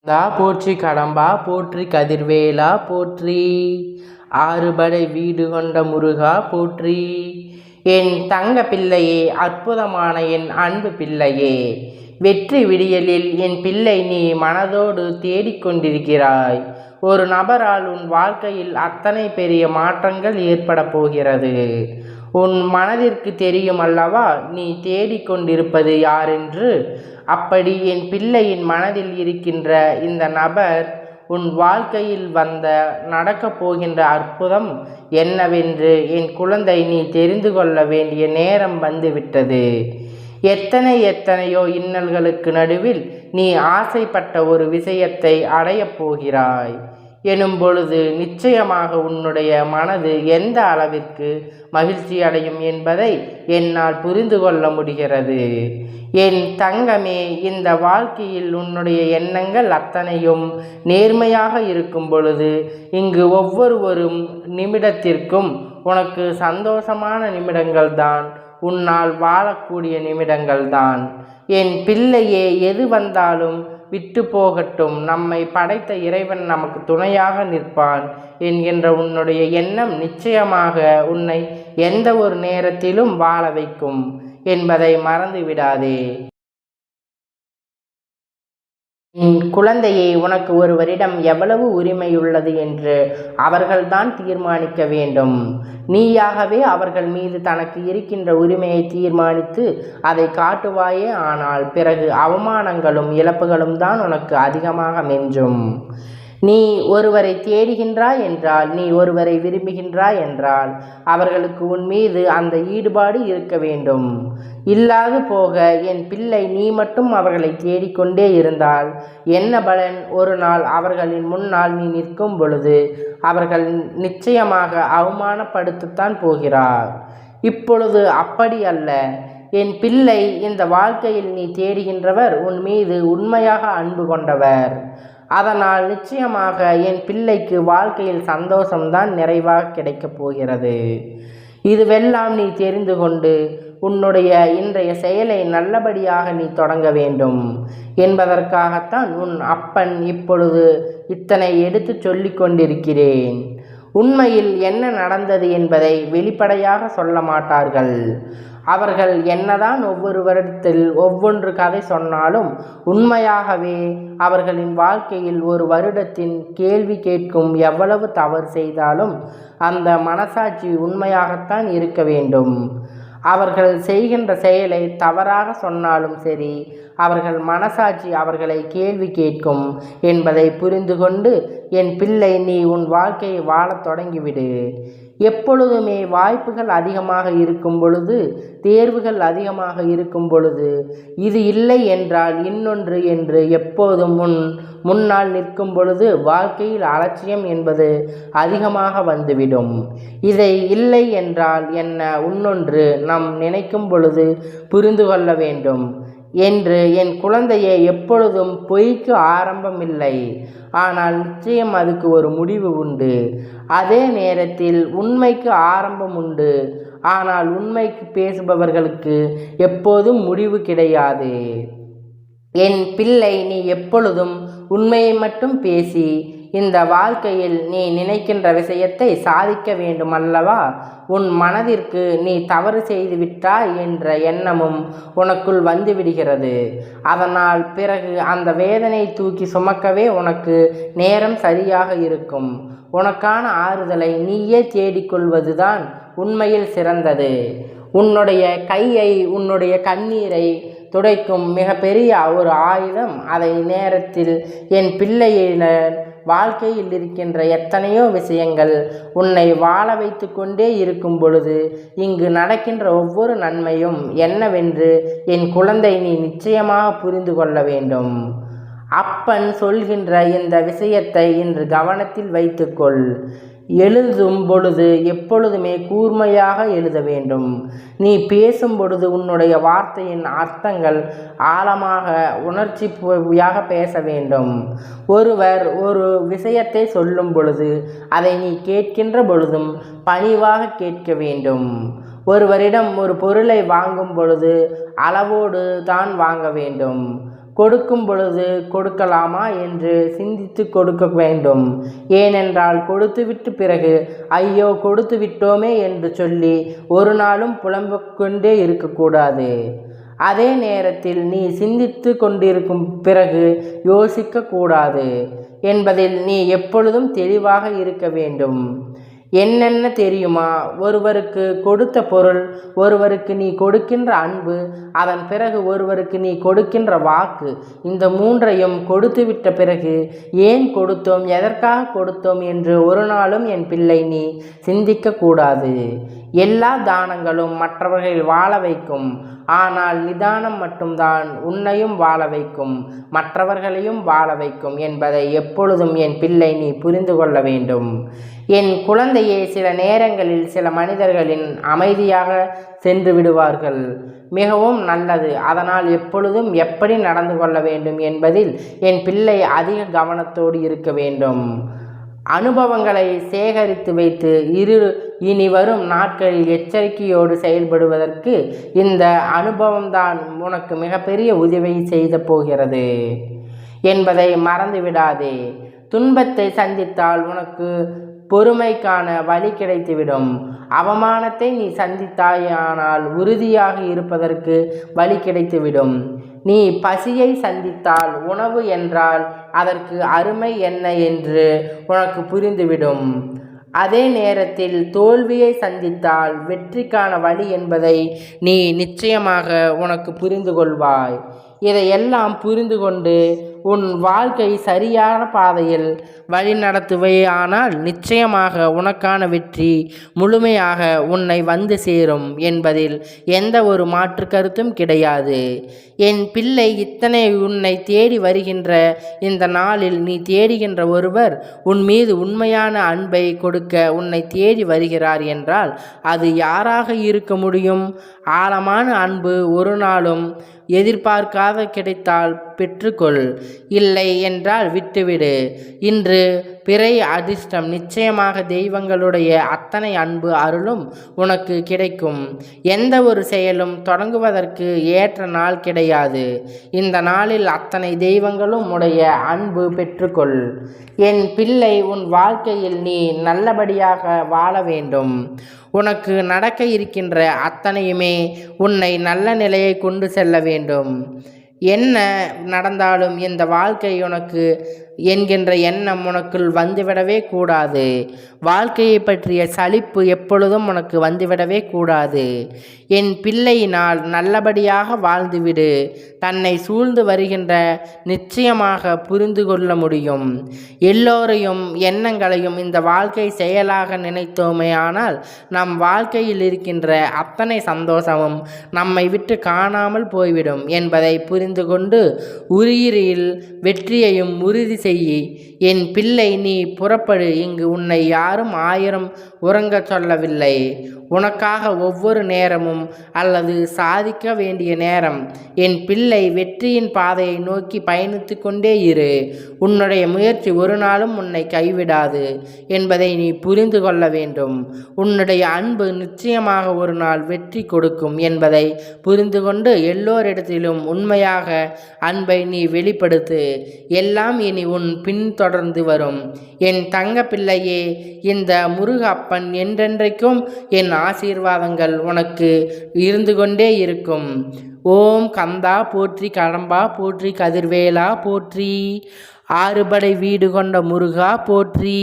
தா போற்றி கடம்பா போற்றி கதிர்வேலா போற்றி ஆறுபடை வீடு கொண்ட முருகா போற்றி. என் தங்க பிள்ளையே, அற்புதமான என் அன்பு பிள்ளையே, வெற்றி விடியலில் என் பிள்ளை நீ மனதோடு தேடிக்கொண்டிருக்கிறாய். ஒரு நபரால் உன் வாழ்க்கையில் அத்தனை பெரிய மாற்றங்கள் ஏற்பட போகிறது. உன் மனதிற்கு தெரியும் அல்லவா நீ தேடிக்கொண்டிருப்பது யாரென்று. அப்படி என் பிள்ளையின் மனதில் இருக்கின்ற இந்த நபர் உன் வாழ்க்கையில் நடக்கப் போகின்ற அற்புதம் என்னவென்று என் குழந்தை நீ தெரிந்து கொள்ள வேண்டிய நேரம் வந்துவிட்டது. எத்தனையோ இன்னல்களுக்கு நடுவில் நீ ஆசைப்பட்ட ஒரு விஷயத்தை அடையப் போகிறாய் எனும் பொழுது நிச்சயமாக உன்னுடைய மனது எந்த அளவிற்கு மகிழ்ச்சி அடையும் என்பதை என்னால் புரிந்து கொள்ள முடிகிறது. என் தங்கமே, இந்த வாழ்க்கையில் உன்னுடைய எண்ணங்கள் அத்தனையும் நேர்மையாக இருக்கும் பொழுது இங்கு ஒவ்வொரு நிமிடத்திற்கும் உனக்கு சந்தோஷமான நிமிடங்கள்தான், உன்னால் வாழக்கூடிய நிமிடங்கள்தான். என் பிள்ளையே, எது வந்தாலும் விட்டு போகட்டும், நம்மை படைத்த இறைவன் நமக்கு துணையாக நிற்பான் என்கின்ற உன்னுடைய எண்ணம் நிச்சயமாக உன்னை எந்த ஒரு நேரத்திலும் வாழ வைக்கும் என்பதை மறந்து விடாதே. குழந்தையே, உனக்கு ஒருவரிடம் எவ்வளவு உரிமையுள்ளது என்று அவர்கள்தான் தீர்மானிக்க வேண்டும். நீயாகவே அவர்கள் மீது தனக்கு இருக்கின்ற உரிமையை தீர்மானித்து அதை காட்டுவாயே. ஆனால் பிறகு அவமானங்களும் இழப்புகளும் தான் உனக்கு அதிகமாக மெஞ்சும். நீ ஒருவரை தேடுகின்றாய் என்றால், நீ ஒருவரை விரும்புகின்றாய் என்றால் அவர்களுக்கு உன் மீது அந்த ஈடுபாடு இருக்க வேண்டும். இல்லாது போக என் பிள்ளை நீ மட்டும் அவர்களை தேடிக்கொண்டே இருந்தால் என்ன பலன்? ஒரு நாள் அவர்களின் முன்னால் நீ நிற்கும் பொழுது அவர்கள் நிச்சயமாக அவமானப்படுத்தத்தான் போகிறார். இப்பொழுது அப்படி அல்ல என் பிள்ளை. இந்த வாழ்க்கையில் நீ தேடுகின்றவர் உன் மீது உண்மையாக அன்பு கொண்டவர். அதனால் நிச்சயமாக என் பிள்ளைக்கு வாழ்க்கையில் சந்தோஷம்தான் நிறைவாக கிடைக்கப் போகிறது. இதுவெல்லாம் நீ தெரிந்து கொண்டு உன்னுடைய இன்றைய செயலை நல்லபடியாக நீ தொடங்க வேண்டும் என்பதற்காகத்தான் உன் அப்பன் இப்பொழுது இத்தனை எடுத்து சொல்லிக் கொண்டிருக்கிறேன். உண்மையில் என்ன நடந்தது என்பதை வெளிப்படையாக சொல்ல மாட்டார்கள். அவர்கள் என்னதான் ஒவ்வொரு வருடத்தில் ஒவ்வொன்று கதை சொன்னாலும் உண்மையாகவே அவர்களின் வாழ்க்கையில் ஒரு வருடத்தின் கேள்வி கேட்கும் எவ்வளவு தவறு செய்தாலும் அந்த மனசாட்சி உண்மையாகத்தான் இருக்க வேண்டும். அவர்கள் செய்கின்ற செயலை தவறாக சொன்னாலும் சரி, அவர்கள் மனசாட்சி அவர்களை கேள்வி கேட்கும் என்பதை புரிந்து கொண்டு என் பிள்ளை நீ உன் வாழ்க்கையை வாழத் தொடங்கிவிடு. எப்பொழுதுமே வாய்ப்புகள் அதிகமாக இருக்கும் பொழுது, தேர்வுகள் அதிகமாக இருக்கும் பொழுது, இது இல்லை என்றால் இன்னொன்று என்று எப்போதும் முன்னால் நிற்கும் பொழுது வாழ்க்கையில் அலட்சியம் என்பது அதிகமாக வந்துவிடும். இதை இல்லை என்றால் என்ன, இன்னொன்று நாம் நினைக்கும் பொழுது புரிந்து கொள்ள வேண்டும் என்று என் குழந்தையை. எப்பொழுதும் பொய்க்கு ஆரம்பம் இல்லை, ஆனால் நிச்சயம் அதுக்கு ஒரு முடிவு உண்டு. அதே நேரத்தில் உண்மைக்கு ஆரம்பம் உண்டு, ஆனால் உண்மைக்கு பேசுபவர்களுக்கு எப்போதும் முடிவு கிடையாது. என் பிள்ளை, நீ எப்பொழுதும் உண்மையை மட்டும் பேசி இந்த வாழ்க்கையில் நீ நினைக்கின்ற விஷயத்தை சாதிக்க வேண்டும் அல்லவா? உன் மனதிற்கு நீ தவறு செய்து விட்டாய் என்ற எண்ணமும் உனக்குள் வந்துவிடுகிறது. அதனால் பிறகு அந்த வேதனை தூக்கி சுமக்கவே உனக்கு நேரம் சரியாக இருக்கும். உனக்கான ஆறுதலை நீயே தேடிக்கொள்வதுதான் உண்மையில் சிறந்தது. உன்னுடைய கையை, உன்னுடைய கண்ணீரை துடைக்கும் மிகப்பெரிய ஒரு ஆயுதம். அதை நேரத்தில் என் பிள்ளையினர் வாழ்க்கையில் இருக்கின்ற எத்தனையோ விஷயங்கள் உன்னை வாழ வைத்து கொண்டே இருக்கும் பொழுது இங்கு நடக்கின்ற ஒவ்வொரு நன்மையும் என்னவென்று என் குழந்தை நீ நிச்சயமாக புரிந்து கொள்ள வேண்டும். அப்பன் சொல்கின்ற இந்த விஷயத்தை இன்று கவனத்தில் வைத்துக்கொள். எழுதும் பொழுது எப்பொழுதுமே கூர்மையாக எழுத வேண்டும். நீ பேசும் பொழுது உன்னுடைய வார்த்தையின் அர்த்தங்கள் ஆழமாக உணர்ச்சியாக பேச வேண்டும். ஒருவர் ஒரு விஷயத்தை சொல்லும் பொழுது அதை நீ கேட்கின்ற பொழுதும் பணிவாக கேட்க வேண்டும். ஒருவரிடம் ஒரு பொருளை வாங்கும் பொழுது அளவோடு தான் வாங்க வேண்டும். கொடுக்கும் பொழுது கொடுக்கலாமா என்று சிந்தித்து கொடுக்க வேண்டும். ஏனென்றால் கொடுத்துவிட்டு பிறகு ஐயோ கொடுத்து விட்டோமே என்று சொல்லி ஒரு நாளும் புலம்பிக் கொண்டே இருக்கக்கூடாது. அதே நேரத்தில் நீ சிந்தித்து கொண்டிருக்கும் பிறகு யோசிக்க கூடாது என்பதில் நீ எப்பொழுதும் தெளிவாக இருக்க வேண்டும். என்னென்ன தெரியுமா? ஒருவருக்கு கொடுத்த பொருள், ஒருவருக்கு நீ கொடுக்கின்ற அன்பு, அதன் பிறகு ஒருவருக்கு நீ கொடுக்கின்ற வாக்கு, இந்த மூன்றையும் கொடுத்துவிட்ட பிறகு ஏன் கொடுத்தோம், எதற்காக கொடுத்தோம் என்று ஒரு நாளும் என் பிள்ளை நீ சிந்திக்க கூடாது. எல்லா தானங்களும் மற்றவர்கள் வாழ வைக்கும். ஆனால் நிதானம் மட்டும்தான் உன்னையும் வாழ வைக்கும், மற்றவர்களையும் வாழ வைக்கும் என்பதை எப்பொழுதும் என் பிள்ளை நீ புரிந்து கொள்ள வேண்டும். என் குழந்தையே, சில நேரங்களில் சில மனிதர்களின் அமைதியாக சென்று விடுவார்கள். மிகவும் நல்லது. அதனால் எப்பொழுதும் எப்படி நடந்து கொள்ள வேண்டும் என்பதில் என் பிள்ளை அதிக கவனத்தோடு இருக்க வேண்டும். அனுபவங்களை சேகரித்து வைத்து இனி வரும் நாட்களில் எச்சரிக்கையோடு செயல்படுவதற்கு இந்த அனுபவம்தான் உனக்கு மிகப்பெரிய உதவி செய்த போகிறது என்பதை மறந்துவிடாதே. துன்பத்தை சந்தித்தால் உனக்கு பொறுமைக்கான வழி கிடைத்துவிடும். அவமானத்தை நீ சந்தித்தாயானால் உறுதியாக இருப்பதற்கு வழி கிடைத்துவிடும். நீ பசியை சந்தித்தால் உணவு என்றால் அதற்கு அருமை என்ன என்று உனக்கு புரிந்துவிடும். அதே நேரத்தில் தோல்வியை சந்தித்தால் வெற்றிக்கான வழி என்பதை நீ நிச்சயமாக உனக்கு புரிந்து கொள்வாய். இதையெல்லாம் புரிந்து கொண்டு உன் வாழ்க்கை சரியான பாதையில் வழி நடத்துவையானால் நிச்சயமாக உனக்கான வெற்றி முழுமையாக உன்னை வந்து சேரும் என்பதில் எந்த ஒரு மாற்று கருத்தும் கிடையாது. என் பிள்ளை, இத்தனை உன்னை தேடி வருகின்ற இந்த நாளில் நீ தேடுகின்ற ஒருவர் உன் மீது உண்மையான அன்பை கொடுக்க உன்னை தேடி வருகிறார் என்றால் அது யாராக இருக்க முடியும்? ஆழமான அன்பு ஒரு நாளும் எதிர்பார்க்காத கிடைத்தால் பெற்றுக்கொள், இல்லை என்றால் விட்டுவிடு. இன்று பிறை அதிர்ஷ்டம். நிச்சயமாக தெய்வங்களுடைய அத்தனை அன்பு அருளும் உனக்கு கிடைக்கும். எந்த ஒரு செயலும் தொடங்குவதற்கு ஏற்ற நாள் கிடையாது. இந்த நாளில் அத்தனை தெய்வங்களும் உடைய அன்பு பெற்றுக்கொள். என் பிள்ளை, உன் வாழ்க்கையில் நீ நல்லபடியாக வாழ வேண்டும். உனக்கு நடக்க இருக்கின்ற அத்தனையுமே உன்னை நல்ல நிலையை கொண்டு செல்ல வேண்டும். என்ன நடந்தாலும் இந்த வாழ்க்கை உனக்கு என்கின்ற எண்ணம் உனக்குள் வந்துவிடவே கூடாது. வாழ்க்கையை பற்றிய சலிப்பு எப்பொழுதும் உனக்கு வந்துவிடவே கூடாது. என் பிள்ளையினால் நல்லபடியாக வாழ்ந்துவிடு. தன்னை சூழ்ந்து வருகின்ற நிச்சயமாக புரிந்து கொள்ள முடியும். எல்லோரையும் எண்ணங்களையும் இந்த வாழ்க்கை செயலாக நினைத்தோமே ஆனால் நம் வாழ்க்கையில் இருக்கின்ற அத்தனை சந்தோஷமும் நம்மை விட்டு காணாமல் போய்விடும் என்பதை புரிந்து கொண்டு உயிரில் வெற்றியையும் உறுதி செய்யி. என் பிள்ளை, நீ புறப்படு. இங்கு உன்னை யாரும் 1000 உறங்க சொல்லவில்லை. உனக்காக ஒவ்வொரு நேரமும் அல்லது சாதிக்க வேண்டிய நேரம். என் பிள்ளை, வெற்றியின் பாதையை நோக்கி பயணித்து கொண்டே இரு. உன்னுடைய முயற்சி ஒரு நாளும் உன்னை கைவிடாது என்பதை நீ புரிந்து கொள்ள வேண்டும். உன்னுடைய அன்பு நிச்சயமாக ஒரு நாள் வெற்றி கொடுக்கும் என்பதை புரிந்து கொண்டு எல்லோரிடத்திலும் உண்மையாக அன்பை நீ வெளிப்படுத்து. எல்லாம் இனி உன் பின்தொடர்ந்து வரும். என் தங்க பிள்ளையே, இந்த முருக அப்பன் என்றென்றைக்கும் என் ஆசீர்வாதங்கள் உனக்கு இருந்து கொண்டே இருக்கும். ஓம் கந்தா போற்றி, கடம்பா போற்றி, கதிர்வேலா போற்றி, ஆறுபடை வீடு கொண்ட முருகா போற்றி.